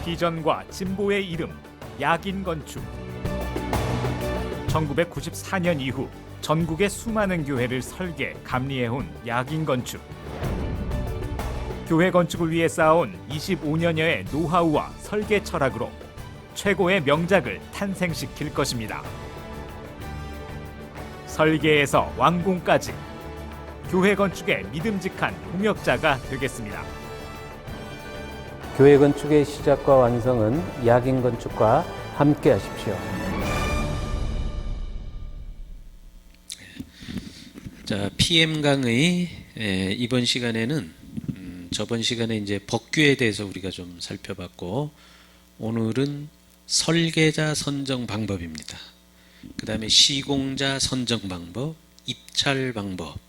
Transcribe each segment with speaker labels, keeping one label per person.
Speaker 1: 비전과 진보의 이름, 야긴 건축. 1994년 이후 전국의 수많은 교회를 설계, 감리해온 야긴 건축. 교회 건축을 위해 쌓아온 25년여의 노하우와 설계 철학으로 최고의 명작을 탄생시킬 것입니다. 설계에서 완공까지 교회 건축의 믿음직한 동역자가 되겠습니다.
Speaker 2: 교회 건축의 시작과 완성은 야긴 건축과 함께 하십시오.
Speaker 3: 자, PM 강의 이번 시간에는 저번 시간에 이제 법규에 대해서 우리가 좀 살펴봤고, 오늘은 설계자 선정 방법입니다. 그 다음에 시공자 선정 방법, 입찰 방법,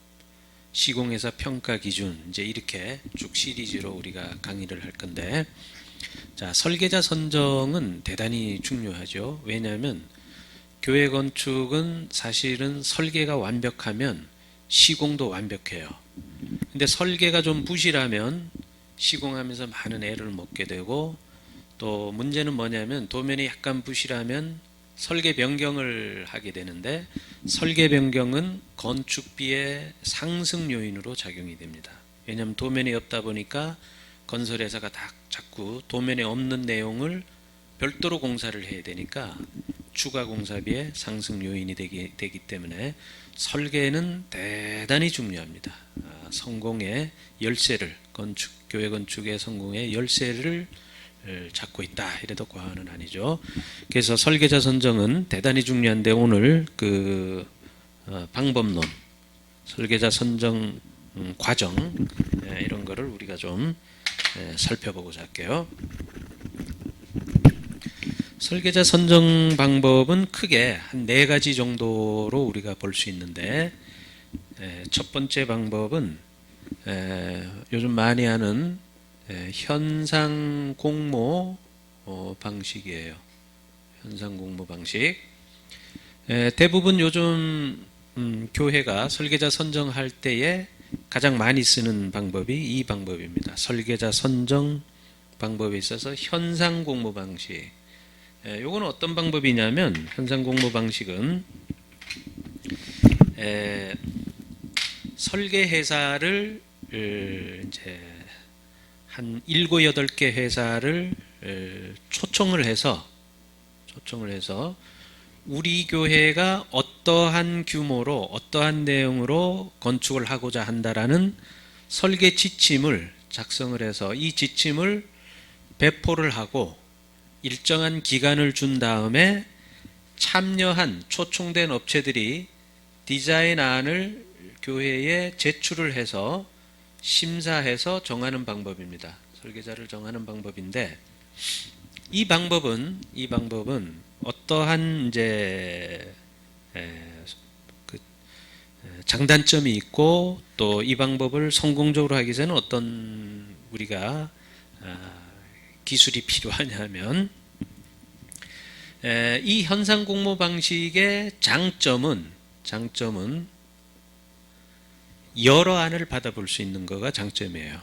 Speaker 3: 시공회사 평가 기준, 이제 이렇게 쭉 시리즈로 우리가 강의를 할 건데, 자, 설계자 선정은 대단히 중요하죠. 왜냐하면 교회 건축은 사실은 설계가 완벽하면 시공도 완벽해요. 근데 설계가 좀 부실하면 시공하면서 많은 애를 먹게 되고, 또 문제는 뭐냐면 도면이 약간 부실하면 설계 변경을 하게 되는데, 설계 변경은 건축비의 상승 요인으로 작용이 됩니다. 왜냐하면 도면이 없다 보니까 건설회사가 자꾸 도면에 없는 내용을 별도로 공사를 해야 되니까 추가 공사비의 상승 요인이 되기 때문에 설계는 대단히 중요합니다. 성공의 열쇠를, 교회 건축의 성공의 열쇠를 잡고 있다, 이래도 과언은 아니죠. 그래서 설계자 선정은 대단히 중요한데, 오늘 그 방법론, 설계자 선정 과정, 이런 거를 우리가 좀 살펴보고자 할게요. 설계자 선정 방법은 크게 한 4가지 정도로 우리가 볼 수 있는데, 첫 번째 방법은 요즘 많이 하는 현상 공모 방식이에요. 현상 공모 방식. 대부분 요즘 교회가 설계자 선정할 때에 가장 많이 쓰는 방법이 이 방법입니다. 설계자 선정 방법에 있어서 현상 공모 방식. 요건 어떤 방법이냐면, 현상 공모 방식은 설계 회사를 이제 한 7, 8개 회사를 초청을 해서 우리 교회가 어떠한 규모로 어떠한 내용으로 건축을 하고자 한다라는 설계 지침을 작성을 해서 이 지침을 배포를 하고 일정한 기간을 준 다음에 참여한 초청된 업체들이 디자인안을 교회에 제출을 해서 심사해서 정하는 방법입니다. 설계자를 정하는 방법인데, 이 방법은 어떠한 이제 장단점이 있고, 또 이 방법을 성공적으로 하기 위해서는 어떤 우리가 기술이 필요하냐면, 이 현상 공모 방식의 장점은 여러 안을 받아볼 수 있는 거가 장점이에요.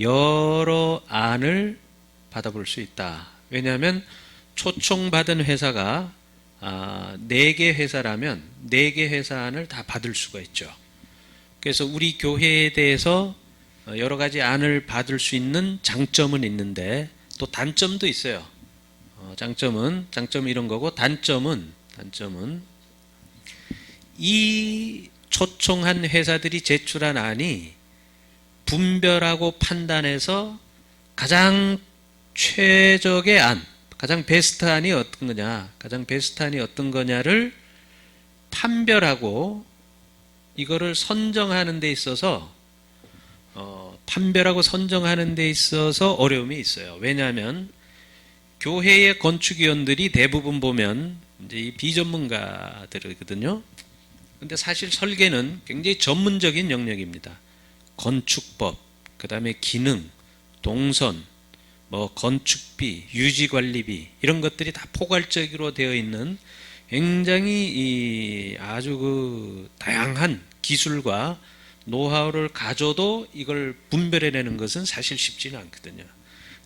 Speaker 3: 여러 안을 받아볼 수 있다. 왜냐하면 초청받은 회사가 4개 회사라면 4개 회사 안을 다 받을 수가 있죠. 그래서 우리 교회에 대해서 여러 가지 안을 받을 수 있는 장점은 있는데, 또 단점도 있어요. 장점은 이런 거고, 단점은 이 초청한 회사들이 제출한 안이 분별하고 판단해서 가장 최적의 안, 가장 베스트 안이 어떤 거냐를 판별하고 이거를 선정하는 데 있어서 어려움이 있어요. 왜냐하면 교회의 건축위원들이 대부분 보면 이제 이 비전문가들이거든요. 근데 사실 설계는 굉장히 전문적인 영역입니다. 건축법, 그 다음에 기능, 동선, 건축비, 유지관리비, 이런 것들이 다 포괄적으로 되어 있는 굉장히 아주 다양한 기술과 노하우를 가져도 이걸 분별해내는 것은 사실 쉽지는 않거든요.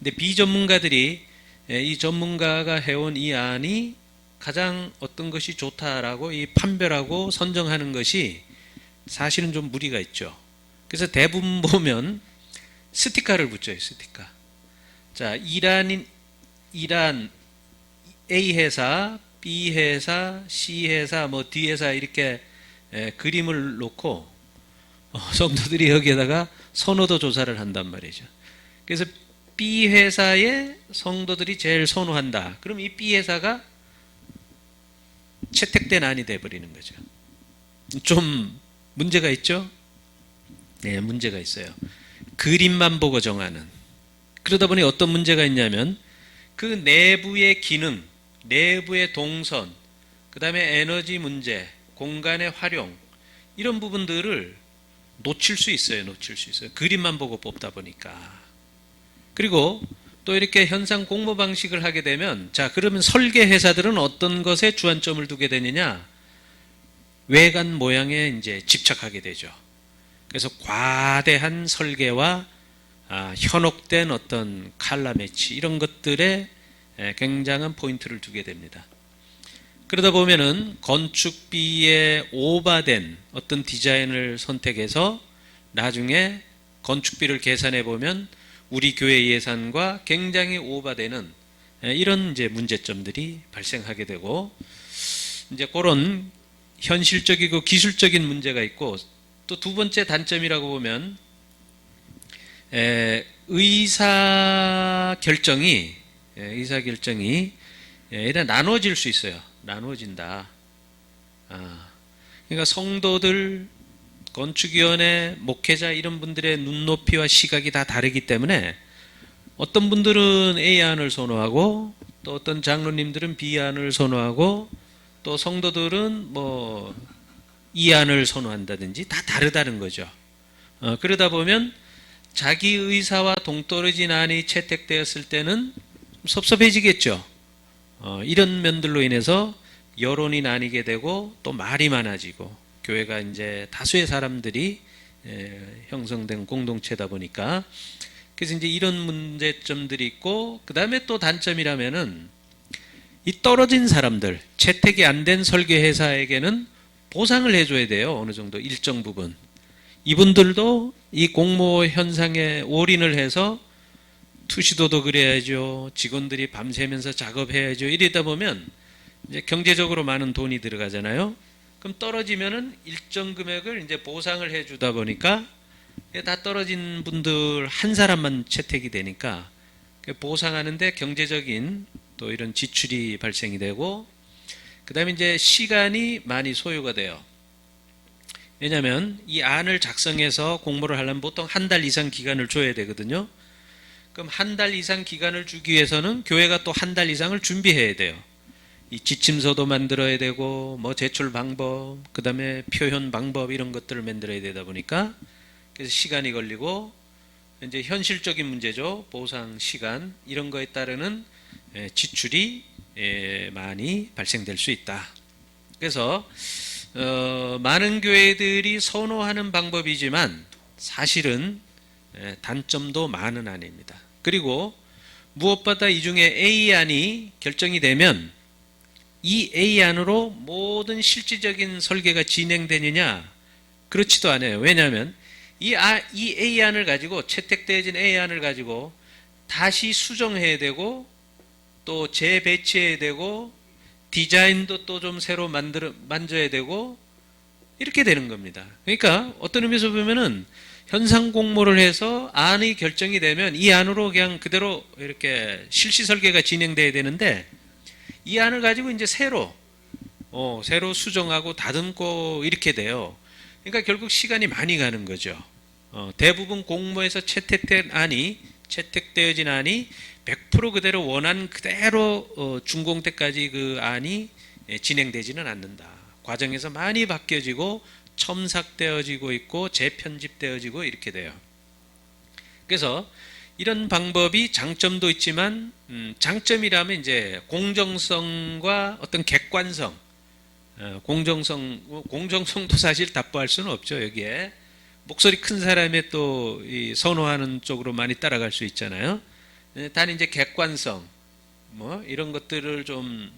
Speaker 3: 근데 비전문가들이 이 전문가가 해온 이 안이 가장 어떤 것이 좋다라고 이 판별하고 선정하는 것이 사실은 좀 무리가 있죠. 그래서 대부분 보면 스티커를 붙여요. 스티커. 자, 이란 A 회사, B 회사, C 회사, 뭐 D 회사 이렇게 그림을 놓고 성도들이 여기에다가 선호도 조사를 한단 말이죠. 그래서 B 회사의 성도들이 제일 선호한다. 그럼 이 B 회사가 채택된 안이 돼버리는 거죠. 좀 문제가 있죠? 네, 문제가 있어요. 그림만 보고 정하는. 그러다 보니 어떤 문제가 있냐면 그 내부의 기능, 내부의 동선, 그 다음에 에너지 문제, 공간의 활용 이런 부분들을 놓칠 수 있어요. 놓칠 수 있어요. 그림만 보고 뽑다 보니까. 그리고 또 이렇게 현상 공모 방식을 하게 되면 자, 그러면 설계 회사들은 어떤 것에 주안점을 두게 되느냐? 외관 모양에 이제 집착하게 되죠. 그래서 과대한 설계와 현혹된 어떤 컬러 매치 이런 것들에 굉장한 포인트를 두게 됩니다. 그러다 보면은 건축비에 오바된 어떤 디자인을 선택해서 나중에 건축비를 계산해 보면 우리 교회 예산과 굉장히 오바되는 이런 이제 문제점들이 발생하게 되고 이제 그런 현실적이고 기술적인 문제가 있고 또 두 번째 단점이라고 보면 의사 결정이 일단 나눠질 수 있어요. 나눠진다. 그러니까 성도들, 건축위원회, 목회자 이런 분들의 눈높이와 시각이 다 다르기 때문에 어떤 분들은 A안을 선호하고 또 어떤 장로님들은 B안을 선호하고 또 성도들은 뭐 E안을 선호한다든지 다 다르다는 거죠. 그러다 보면 자기 의사와 동떨어진 안이 채택되었을 때는 섭섭해지겠죠. 이런 면들로 인해서 여론이 나뉘게 되고 또 말이 많아지고 교회가 이제 다수의 사람들이 형성된 공동체다 보니까 그래서 이제 이런 문제점들이 있고 그 다음에 또 단점이라면은 이 떨어진 사람들 채택이 안 된 설계 회사에게는 보상을 해줘야 돼요. 어느 정도 일정 부분. 이분들도 이 공모 현상에 올인을 해서 투시도도 그래야죠. 직원들이 밤새면서 작업해야죠. 이러다 보면 이제 경제적으로 많은 돈이 들어가잖아요. 그럼 떨어지면은 일정 금액을 이제 보상을 해주다 보니까 다 떨어진 분들 한 사람만 채택이 되니까 보상하는데 경제적인 또 이런 지출이 발생이 되고 그 다음에 이제 시간이 많이 소요가 돼요. 왜냐하면 이 안을 작성해서 공모를 하려면 보통 한 달 이상 기간을 줘야 되거든요. 그럼 한 달 이상 기간을 주기 위해서는 교회가 또 한 달 이상을 준비해야 돼요. 이 지침서도 만들어야 되고 뭐 제출 방법, 그 다음에 표현 방법 이런 것들을 만들어야 되다 보니까 그래서 시간이 걸리고 이제 현실적인 문제죠. 보상 시간 이런 거에 따르는 지출이 많이 발생될 수 있다. 그래서 많은 교회들이 선호하는 방법이지만 사실은 단점도 많은 안입니다. 그리고 무엇보다 이 중에 A안이 결정이 되면 이 A안으로 모든 실질적인 설계가 진행되느냐? 그렇지도 않아요. 왜냐하면 이 A안을 가지고 채택되어진 A안을 가지고 다시 수정해야 되고 또 재배치해야 되고 디자인도 또 좀 새로 만져야 되고 이렇게 되는 겁니다. 그러니까 어떤 의미에서 보면은 현상 공모를 해서 안이 결정이 되면 이 안으로 그냥 그대로 이렇게 실시 설계가 진행돼야 되는데 이 안을 가지고 이제 새로 수정하고 다듬고 이렇게 돼요. 그러니까 결국 시간이 많이 가는 거죠. 대부분 공모에서 채택되어진 안이 100% 그대로 원한 그대로 준공 때까지 그 안이 진행되지는 않는다. 과정에서 많이 바뀌어지고 첨삭되어지고 있고 재편집되어지고 이렇게 돼요. 그래서 이런 방법이 장점도 있지만 장점이라면 이제 공정성과 어떤 객관성, 공정성도 사실 답보할 수는 없죠. 여기에 목소리 큰 사람의 또 이 선호하는 쪽으로 많이 따라갈 수 있잖아요. 단 이제 객관성 뭐 이런 것들을 좀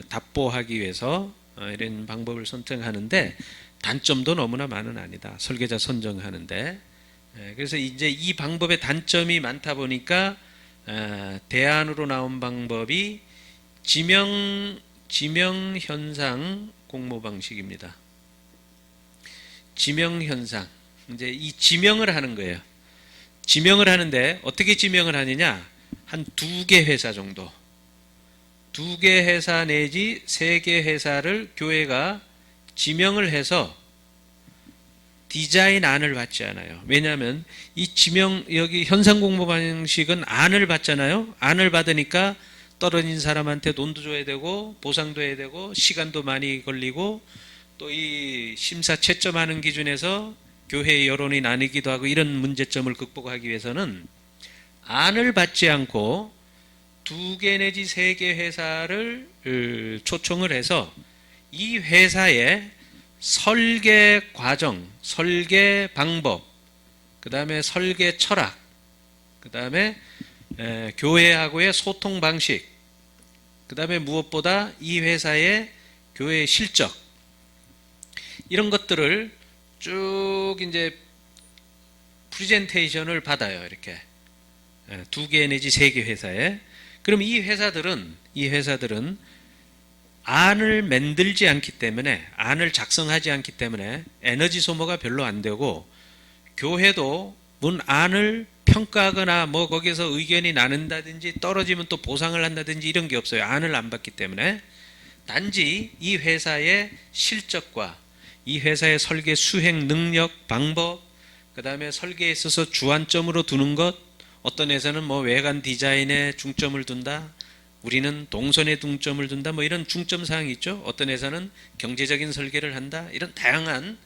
Speaker 3: 답보하기 위해서 이런 방법을 선택하는데 단점도 너무나 많은 아니다. 설계자 선정하는데. 그래서 이제 이 방법의 단점이 많다 보니까 대안으로 나온 방법이 지명 현상 공모 방식입니다. 지명 현상. 이제 이 지명을 하는 거예요. 지명을 하는데 어떻게 지명을 하느냐? 한 2개 회사 정도. 2개 회사 내지 3개 회사를 교회가 지명을 해서 디자인 안을 받지 않아요. 왜냐하면 이 지명 여기 현상 공모 방식은 안을 받잖아요. 안을 받으니까 떨어진 사람한테 돈도 줘야 되고 보상도 해야 되고 시간도 많이 걸리고 또 이 심사 채점하는 기준에서 교회의 여론이 나뉘기도 하고 이런 문제점을 극복하기 위해서는 안을 받지 않고 2개 내지 3개 회사를 초청을 해서 이 회사의 설계 과정, 설계 방법, 그 다음에 설계 철학, 그 다음에 교회하고의 소통 방식, 그 다음에 무엇보다 이 회사의 교회의 실적, 이런 것들을 쭉 이제 프레젠테이션을 받아요. 이렇게 2개 내지 3개 회사에. 그럼 이 회사들은 안을 만들지 않기 때문에, 안을 작성하지 않기 때문에 에너지 소모가 별로 안 되고, 교회도 문 안을 평가하거나 뭐 거기서 의견이 나눈다든지 떨어지면 또 보상을 한다든지 이런 게 없어요. 안을 안 받기 때문에. 단지 이 회사의 실적과 이 회사의 설계 수행 능력, 방법, 그 다음에 설계에 있어서 주안점으로 두는 것, 어떤 회사는 뭐 외관 디자인에 중점을 둔다, 우리는 동선에 중점을 둔다, 뭐 이런 중점 사항이 있죠. 어떤 회사는 경제적인 설계를 한다, 이런 다양한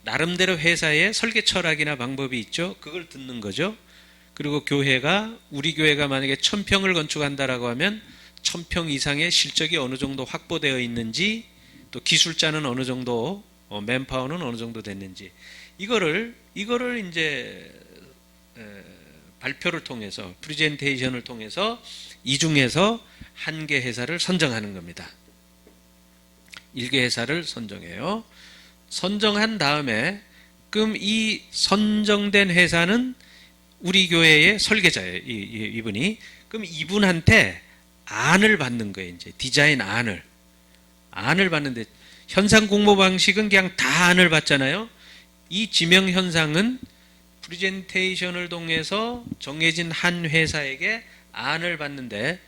Speaker 3: 나름대로 회사의 설계 철학이나 방법이 있죠. 그걸 듣는 거죠. 그리고 교회가, 우리 교회가 만약에 1000평을 건축한다라고 하면 1000평 이상의 실적이 어느 정도 확보되어 있는지, 또 기술자는 어느 정도, 맨파워는 어느 정도 됐는지, 이거를 이제 발표를 통해서, 프레젠테이션을 통해서 이 중에서 1개 회사를 선정하는 겁니다. 1개 회사를 선정해요. 선정한 다음에 그럼 이 선정된 회사는 우리 교회의 설계자예요. 이분이. 그럼 이분한테 안을 받는 거예요. 이제 디자인 안을 받는데, 현상 공모 방식은 그냥 다 안을 받잖아요. 이 지명 현상은 프레젠테이션을 통해서 정해진 한 회사에게 안을 받는데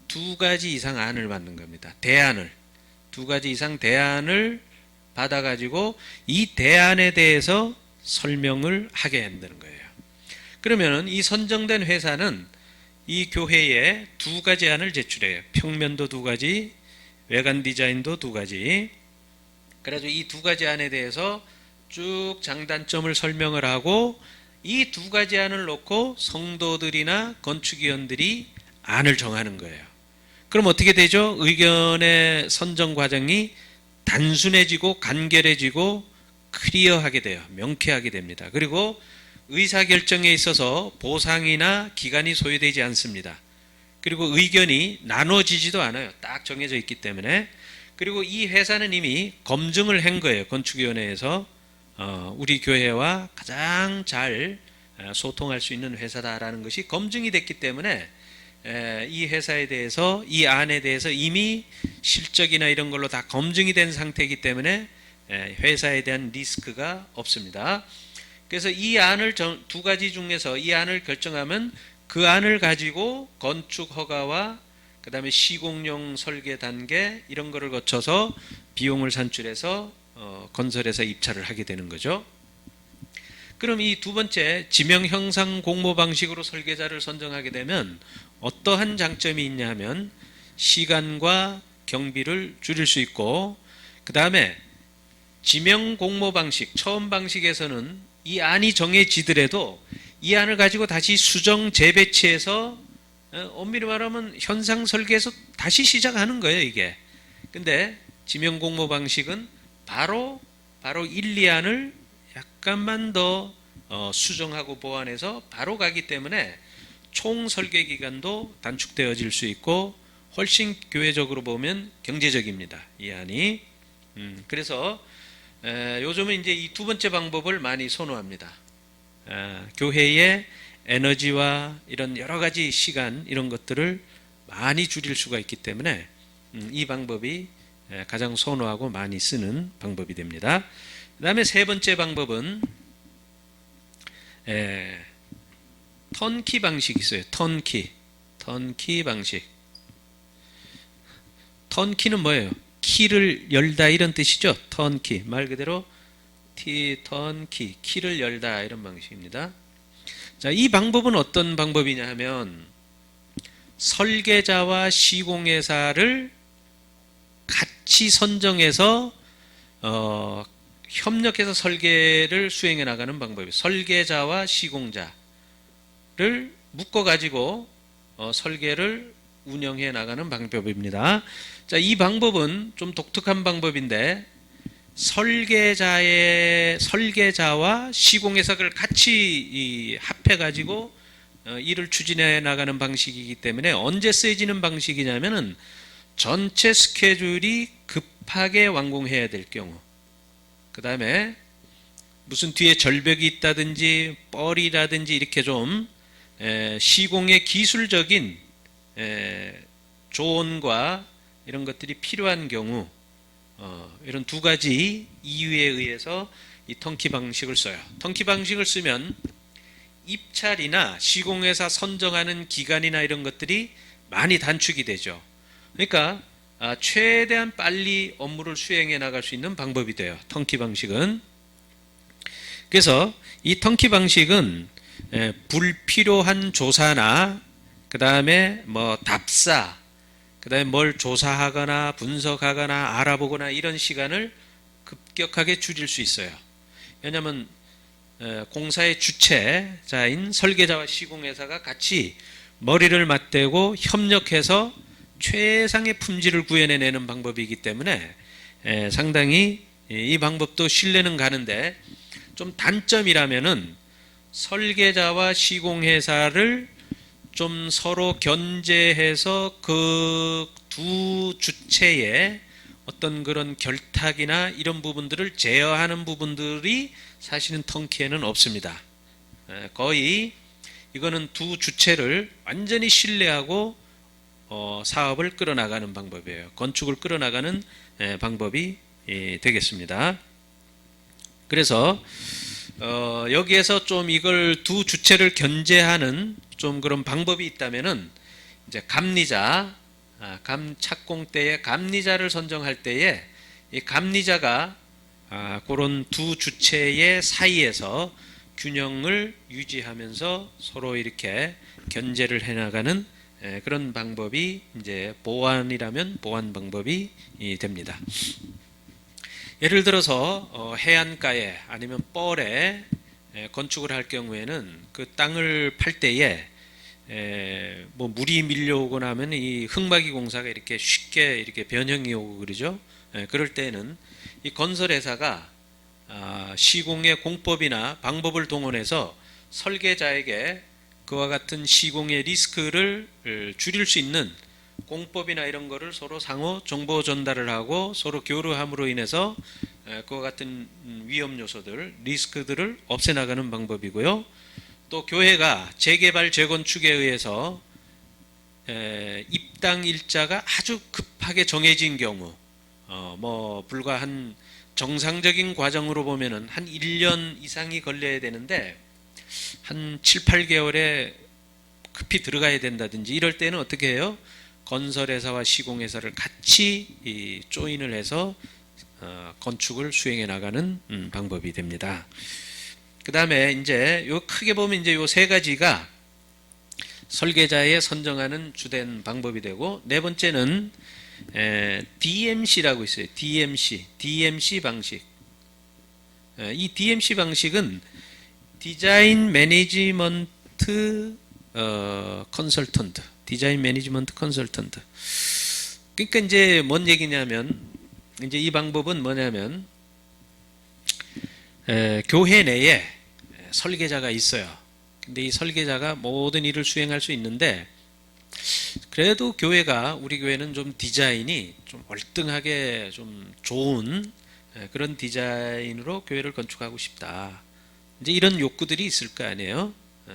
Speaker 3: 2가지 이상 안을 받는 겁니다. 대안을. 2가지 이상 대안을 받아가지고 이 대안에 대해서 설명을 하게 한다는 거예요. 그러면은 이 선정된 회사는 이 교회에 2가지 안을 제출해요. 평면도 2가지, 외관 디자인도 2가지. 그래가지고 이 2가지 안에 대해서 쭉 장단점을 설명을 하고, 이 2가지 안을 놓고 성도들이나 건축위원들이 안을 정하는 거예요. 그럼 어떻게 되죠? 의견의 선정 과정이 단순해지고 간결해지고 클리어하게 돼요. 명쾌하게 됩니다. 그리고 의사결정에 있어서 보상이나 기간이 소요되지 않습니다. 그리고 의견이 나눠지지도 않아요. 딱 정해져 있기 때문에. 그리고 이 회사는 이미 검증을 한 거예요. 건축위원회에서 우리 교회와 가장 잘 소통할 수 있는 회사다라는 것이 검증이 됐기 때문에 이 회사에 대해서, 이 안에 대해서 이미 실적이나 이런 걸로 다 검증이 된 상태이기 때문에 회사에 대한 리스크가 없습니다. 그래서 이 안을 2가지 중에서 이 안을 결정하면 그 안을 가지고 건축 허가와 그 다음에 시공용 설계 단계 이런 거를 거쳐서 비용을 산출해서 건설에서 입찰을 하게 되는 거죠. 그럼 이 2번째 지명 형상 공모 방식으로 설계자를 선정하게 되면 어떠한 장점이 있냐 하면 시간과 경비를 줄일 수 있고, 그 다음에 지명 공모 방식, 처음 방식에서는 이 안이 정해지더라도 이 안을 가지고 다시 수정 재배치해서 엄밀히 말하면 현상 설계에서 다시 시작하는 거예요, 이게. 근데 지명 공모 방식은 바로 1, 2안을 약간만 더 수정하고 보완해서 바로 가기 때문에 총 설계 기간도 단축되어질 수 있고 훨씬 교회적으로 보면 경제적입니다. 이 안이. 그래서 요즘은 이제 이 두 번째 방법을 많이 선호합니다. 교회의 에너지와 이런 여러 가지 시간 이런 것들을 많이 줄일 수가 있기 때문에 이 방법이 가장 선호하고 많이 쓰는 방법이 됩니다. 그 다음에 세 번째 방법은 턴키 방식이 있어요. 턴키 방식. 턴키는 뭐예요? 키를 열다 이런 뜻이죠. 턴키 말 그대로 턴키 키를 열다 이런 방식입니다. 자, 이 방법은 어떤 방법이냐 하면 설계자와 시공회사를 같이 선정해서 협력해서 설계를 수행해 나가는 방법이에요. 설계자와 시공자를 묶어 가지고 설계를 운영해 나가는 방법입니다. 자, 이 방법은 좀 독특한 방법인데 설계자와 시공회사를 같이 합해 가지고 일을 추진해 나가는 방식이기 때문에 언제 쓰여지는 방식이냐면은 전체 스케줄이 급하게 완공해야 될 경우, 그 다음에 무슨 뒤에 절벽이 있다든지 뻘이라든지 이렇게 좀 시공의 기술적인 조언과 이런 것들이 필요한 경우, 이런 두 가지 이유에 의해서 이 턴키 방식을 써요. 턴키 방식을 쓰면 입찰이나 시공회사 선정하는 기간이나 이런 것들이 많이 단축이 되죠. 그러니까 최대한 빨리 업무를 수행해 나갈 수 있는 방법이 돼요. 턴키 방식은. 그래서 이 턴키 방식은 불필요한 조사나 그 다음에 뭐 답사, 그 다음에 뭘 조사하거나 분석하거나 알아보거나 이런 시간을 급격하게 줄일 수 있어요. 왜냐하면 공사의 주체자인 설계자와 시공회사가 같이 머리를 맞대고 협력해서 최상의 품질을 구현해내는 방법이기 때문에 상당히 이 방법도 신뢰는 가는데 좀 단점이라면은 설계자와 시공회사를 좀 서로 견제해서 그 두 주체의 어떤 그런 결탁이나 이런 부분들을 제어하는 부분들이 사실은 턴키에는 없습니다. 거의 이거는 두 주체를 완전히 신뢰하고 사업을 끌어나가는 방법이에요. 건축을 끌어나가는 방법이 되겠습니다. 그래서 여기에서 좀 이걸 두 주체를 견제하는 좀 그런 방법이 있다면은 이제 감리자, 착공 때에 감리자를 선정할 때에 이 감리자가 그런 두 주체의 사이에서 균형을 유지하면서 서로 이렇게 견제를 해나가는 그런 방법이 이제 보완이라면 보완 방법이 됩니다. 예를 들어서 해안가에 아니면 뻘에 건축을 할 경우에는 그 땅을 팔 때에 뭐 물이 밀려오거나 하면 이 흙막이 공사가 이렇게 쉽게 이렇게 변형이 오고 그러죠. 그럴 때는 이 건설회사가 시공의 공법이나 방법을 동원해서 설계자에게 그와 같은 시공의 리스크를 줄일 수 있는 공법이나 이런 거를 서로 상호 정보 전달을 하고 서로 교류함으로 인해서 그와 같은 위험 요소들, 리스크들을 없애나가는 방법이고요. 또 교회가 재개발, 재건축에 의해서 입당 일자가 아주 급하게 정해진 경우, 뭐 불과 한 정상적인 과정으로 보면은 한 1년 이상이 걸려야 되는데 한 7, 8개월에 급히 들어가야 된다든지 이럴 때는 어떻게 해요? 건설회사와 시공회사를 같이 조인을 해서 건축을 수행해 나가는 방법이 됩니다. 그 다음에 이제 요 크게 보면 이제 요 세 가지가 설계자의 선정하는 주된 방법이 되고, 네 번째는 DMC라고 있어요. DMC 방식. 이 DMC 방식은 디자인 매니지먼트 컨설턴트. 디자인 매니지먼트 컨설턴트. 그러니까 이제 뭔 얘기냐면, 이제 이 방법은 뭐냐면 교회 내에 설계자가 있어요. 근데 이 설계자가 모든 일을 수행할 수 있는데 그래도 교회가 우리 교회는 좀 디자인이 좀 월등하게 좀 좋은 그런 디자인으로 교회를 건축하고 싶다. 이제 이런 욕구들이 있을 거 아니에요.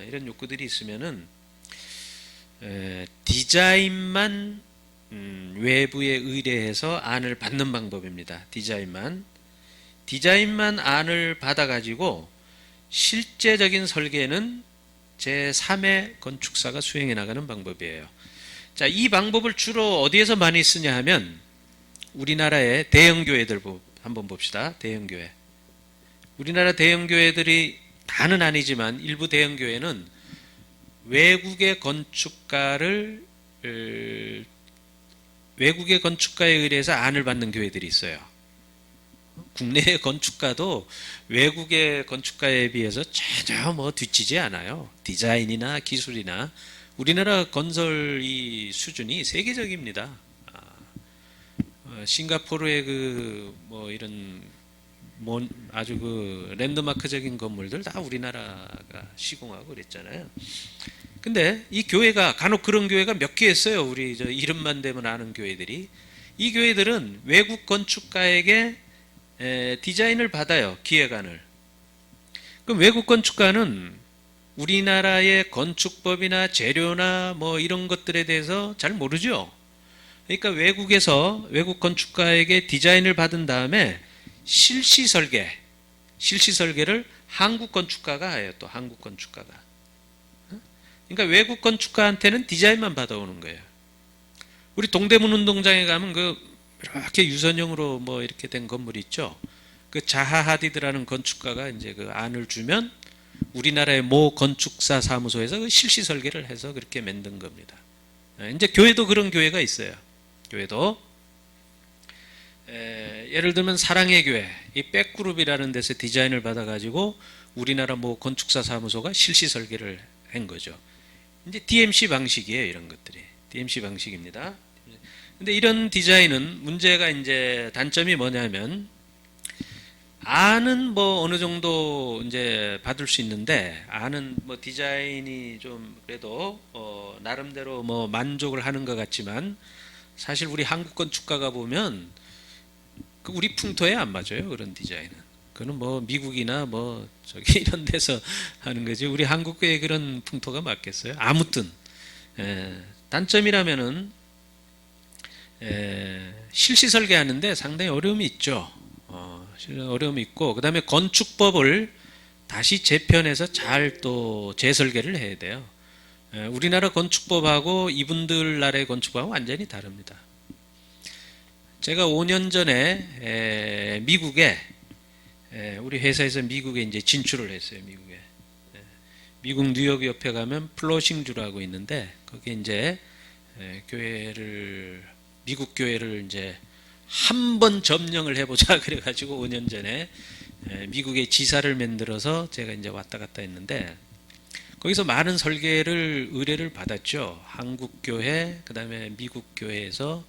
Speaker 3: 이런 욕구들이 있으면은 디자인만 외부에 의뢰해서 안을 받는 방법입니다. 디자인만 안을 받아가지고 실제적인 설계는 제3의 건축사가 수행해 나가는 방법이에요. 자, 이 방법을 주로 어디에서 많이 쓰냐 하면 우리나라의 대형교회들 한번 봅시다. 대형교회. 우리나라 대형교회들이 다는 아니지만 일부 대형교회는 외국의 건축가에 의뢰해서 안을 받는 교회들이 있어요. 국내의 건축가도 외국의 건축가에 비해서 전혀 뭐 뒤지지 않아요. 디자인이나 기술이나 우리나라 건설 이 수준이 세계적입니다. 싱가포르의 뭐 이런 아주 랜드마크적인 건물들 다 우리나라가 시공하고 그랬잖아요. 근데 이 교회가 간혹 그런 교회가 몇 개 있어요. 우리 이름만 대면 아는 교회들이. 이 교회들은 외국 건축가에게 디자인을 받아요. 기획안을. 그럼 외국 건축가는 우리나라의 건축법이나 재료나 뭐 이런 것들에 대해서 잘 모르죠. 그러니까 외국 건축가에게 디자인을 받은 다음에 실시 설계를 한국 건축가가 해요. 또 한국 건축가가. 그러니까 외국 건축가한테는 디자인만 받아오는 거예요. 우리 동대문 운동장에 가면 이렇게 유선형으로 뭐 이렇게 된 건물이 있죠. 그 자하 하디드라는 건축가가 이제 그 안을 주면 우리나라의 모 건축사 사무소에서 그 실시 설계를 해서 그렇게 만든 겁니다. 이제 교회도 그런 교회가 있어요. 교회도 예를 들면 사랑의 교회, 이 백그룹이라는 데서 디자인을 받아가지고 우리나라 뭐 건축사 사무소가 실시 설계를 한 거죠. 이제 DMC 방식이에요. 이런 것들이 DMC 방식입니다. 근데 이런 디자인은 문제가 이제 단점이 뭐냐면 안은 뭐 어느 정도 이제 받을 수 있는데 안은 뭐 디자인이 좀 그래도 나름대로 뭐 만족을 하는 것 같지만 사실 우리 한국 건축가가 보면 우리 풍토에 안 맞아요. 그런 디자인은. 그거는 뭐 미국이나 뭐 저기 이런 데서 하는 거지 우리 한국의 그런 풍토가 맞겠어요? 아무튼 단점이라면은 실시 설계하는데 상당히 어려움이 있죠. 어려움이 있고 그 다음에 건축법을 다시 재편해서 잘 또 재설계를 해야 돼요. 우리나라 건축법하고 이분들 나라의 건축법하고 완전히 다릅니다. 제가 5년 전에 미국에 우리 회사에서 미국에 이제 진출을 했어요. 미국 뉴욕 옆에 가면 플로싱주라고 있는데 거기 이제 미국 교회를 이제 한번 점령을 해보자 그래가지고 5년 전에 미국의 지사를 만들어서 제가 이제 왔다 갔다 했는데 거기서 많은 설계를 의뢰를 받았죠. 한국 교회, 그 다음에 미국 교회에서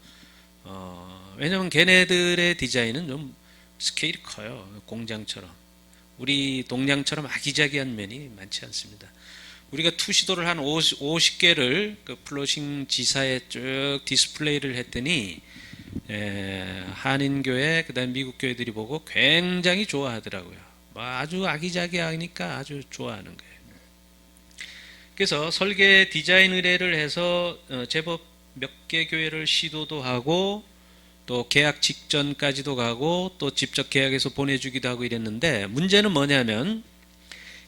Speaker 3: 왜냐면 걔네들의 디자인은 좀 스케일이 커요. 공장처럼. 우리 동양처럼 아기자기한 면이 많지 않습니다. 우리가 투시도를 한 50개를 그 플로싱 지사에 쭉 디스플레이를 했더니 한인교회 그다음 미국 교회들이 보고 굉장히 좋아하더라고요. 아주 아기자기하니까 아주 좋아하는 거예요. 그래서 설계 디자인 의뢰를 해서 제법 몇 개 교회를 시도도 하고 또 계약 직전까지도 가고 또 직접 계약해서 보내주기도 하고 이랬는데 문제는 뭐냐면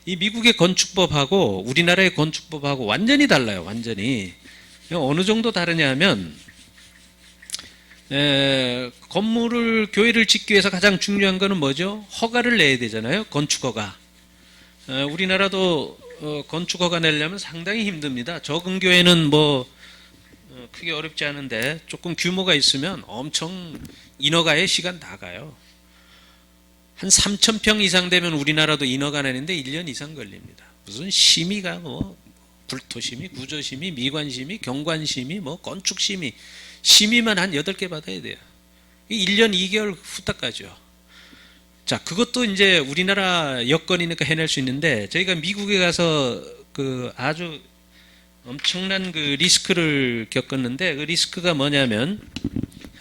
Speaker 3: 이 미국의 건축법하고 우리나라의 건축법하고 완전히 달라요. 완전히. 어느 정도 다르냐면 교회를 짓기 위해서 가장 중요한 거는 뭐죠? 허가를 내야 되잖아요. 건축허가. 우리나라도 건축허가 내려면 상당히 힘듭니다. 적은 교회는 뭐 크게 어렵지 않은데 조금 규모가 있으면 엄청 인허가에 시간 다 가요. 한 3,000평 이상 되면 우리나라도 인허가 내는데 1년 이상 걸립니다. 무슨 심의가 뭐 불토심의, 구조심의, 미관심의, 경관심의, 뭐 건축심의 심의만 한 8개 받아야 돼요. 1년 2개월 후딱 가죠. 자, 그것도 이제 우리나라 여건이니까 해낼 수 있는데 저희가 미국에 가서 그 아주 엄청난 그 리스크를 겪었는데, 그 리스크가 뭐냐면,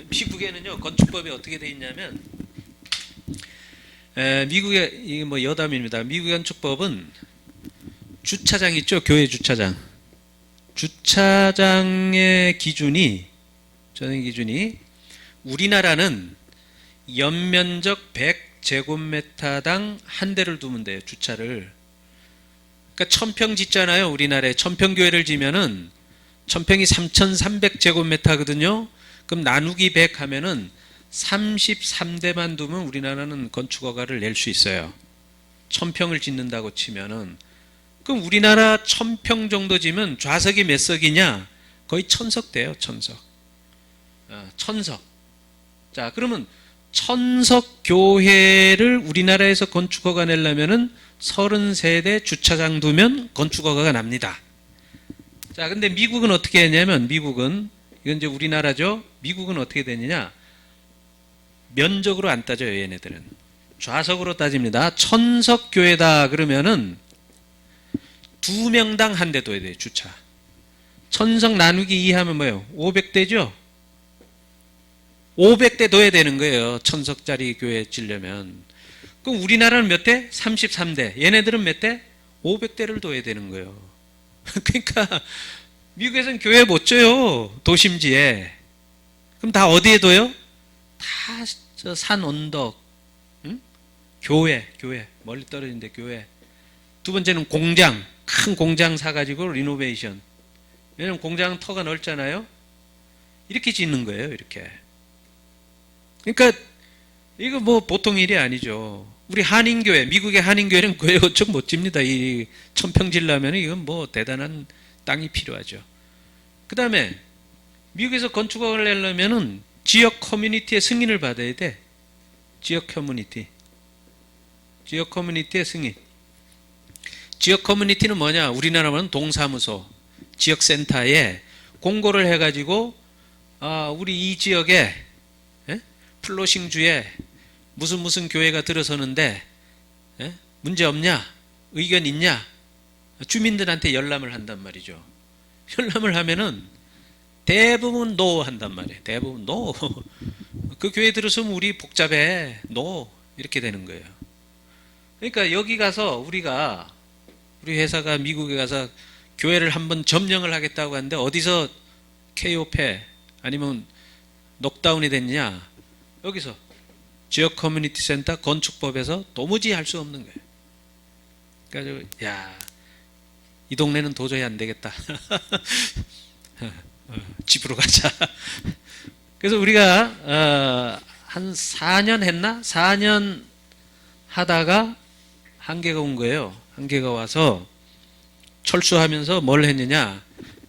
Speaker 3: 미국에는요 건축법이 어떻게 돼 있냐면, 미국의 이게 뭐 여담입니다. 미국 건축법은 주차장 있죠, 교회 주차장. 주차장의 기준이, 저는 기준이, 우리나라는 연면적 100제곱미터당 한 대를 두면 돼요, 주차를. 그러니까 1000평 짓잖아요. 우리나라에 1000평 교회를 지면은 1000평이 3300제곱미터거든요. 그럼 나누기 100 하면은 33대만 두면 우리나라는 건축허가를 낼 수 있어요. 1000평을 짓는다고 치면은. 그럼 우리나라 1000평 정도 지면 좌석이 몇 석이냐? 거의 1000석 돼요, 1000석. 1000석. 자, 그러면 1000석 교회를 우리나라에서 건축허가 내려면은 33대 주차장 두면 건축허가가 납니다. 자, 근데 미국은 어떻게 했냐면, 미국은, 이건 이제 우리나라죠. 미국은 어떻게 되느냐? 면적으로 안 따져요, 얘네들은. 좌석으로 따집니다. 1000석 교회다 그러면은 2명당 한 대 둬야 돼요, 주차. 1000석 나누기 2 하면 뭐예요? 500대죠? 500대 둬야 되는 거예요, 1000석짜리 교회 지려면. 그럼 우리나라는 몇 대? 33대. 얘네들은 몇 대? 500대를 둬야 되는 거예요. 그러니까 미국에서는 교회 못 져요, 도심지에. 그럼 다 어디에 둬요? 다 저 산 언덕, 응? 교회 멀리 떨어진데 교회. 두 번째는 공장, 큰 공장 사가지고 리노베이션. 왜냐면 공장은 터가 넓잖아요. 이렇게 짓는 거예요, 이렇게. 그러니까 이거 뭐 보통 일이 아니죠. 우리 한인교회, 미국의 한인교회는 교회 건축 못 집니다. 이 1000평 지려면 이건 뭐 대단한 땅이 필요하죠. 그 다음에 미국에서 건축허가를 내려면은 지역 커뮤니티의 승인을 받아야 돼. 지역 커뮤니티의 승인. 지역 커뮤니티는 뭐냐? 우리나라는 동사무소, 지역센터에 공고를 해가지고, 우리 이 지역에 플로싱주에 무슨 교회가 들어서는데 문제 없냐? 의견 있냐? 주민들한테 열람을 한단 말이죠. 열람을 하면은 대부분 노 한단 말이에요. 대부분 노. 그 교회 들어서면 우리 복잡해. 노. 이렇게 되는 거예요. 그러니까 여기 가서 우리 회사가 미국에 가서 교회를 한번 점령을 하겠다고 하는데 어디서 KO패 아니면 녹다운이 됐냐? 여기서 지역 커뮤니티 센터 건축법에서 도무지 할 수 없는 거예요. 그래서 이 동네는 도저히 안 되겠다. 집으로 가자. 그래서 우리가 한 4년 했나? 4년 하다가 한계가 온 거예요. 한계가 와서 철수하면서 뭘 했느냐?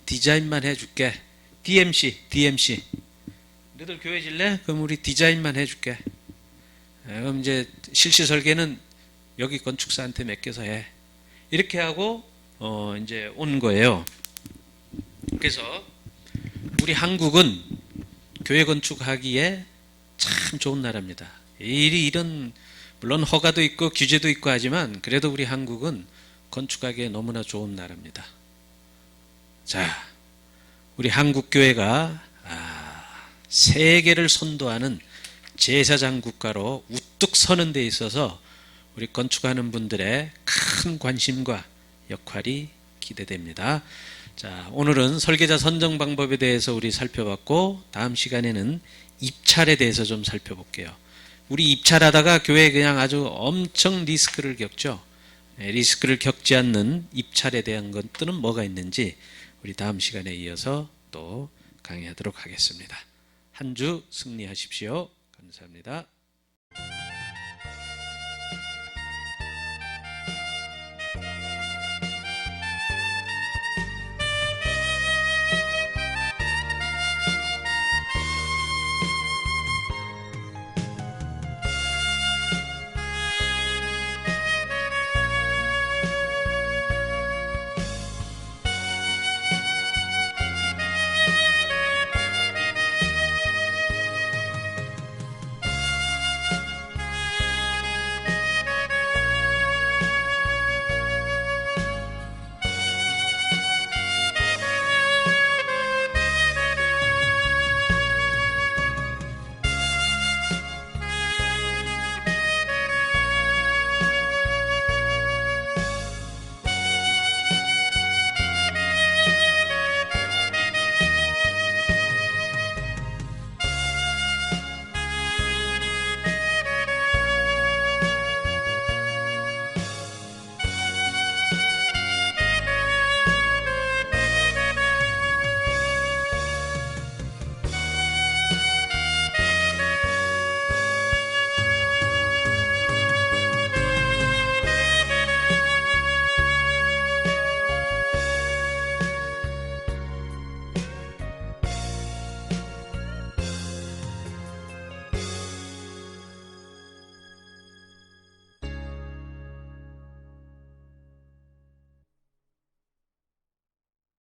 Speaker 3: 디자인만 해줄게. DMC. 너희들 교회 질래? 그럼 우리 디자인만 해줄게. 그럼 이제 실시 설계는 여기 건축사한테 맡겨서 해. 이렇게 하고 이제 온 거예요. 그래서 우리 한국은 교회 건축하기에 참 좋은 나라입니다. 이런 물론 허가도 있고 규제도 있고 하지만 그래도 우리 한국은 건축하기에 너무나 좋은 나라입니다. 자, 우리 한국 교회가 세계를 선도하는 제사장 국가로 우뚝 서는 데 있어서 우리 건축하는 분들의 큰 관심과 역할이 기대됩니다. 자, 오늘은 설계자 선정 방법에 대해서 우리 살펴봤고, 다음 시간에는 입찰에 대해서 좀 살펴볼게요. 우리 입찰하다가 교회에 그냥 아주 엄청 리스크를 겪죠. 리스크를 겪지 않는 입찰에 대한 것들은 뭐가 있는지 우리 다음 시간에 이어서 또 강의하도록 하겠습니다. 한 주 승리하십시오. 감사합니다.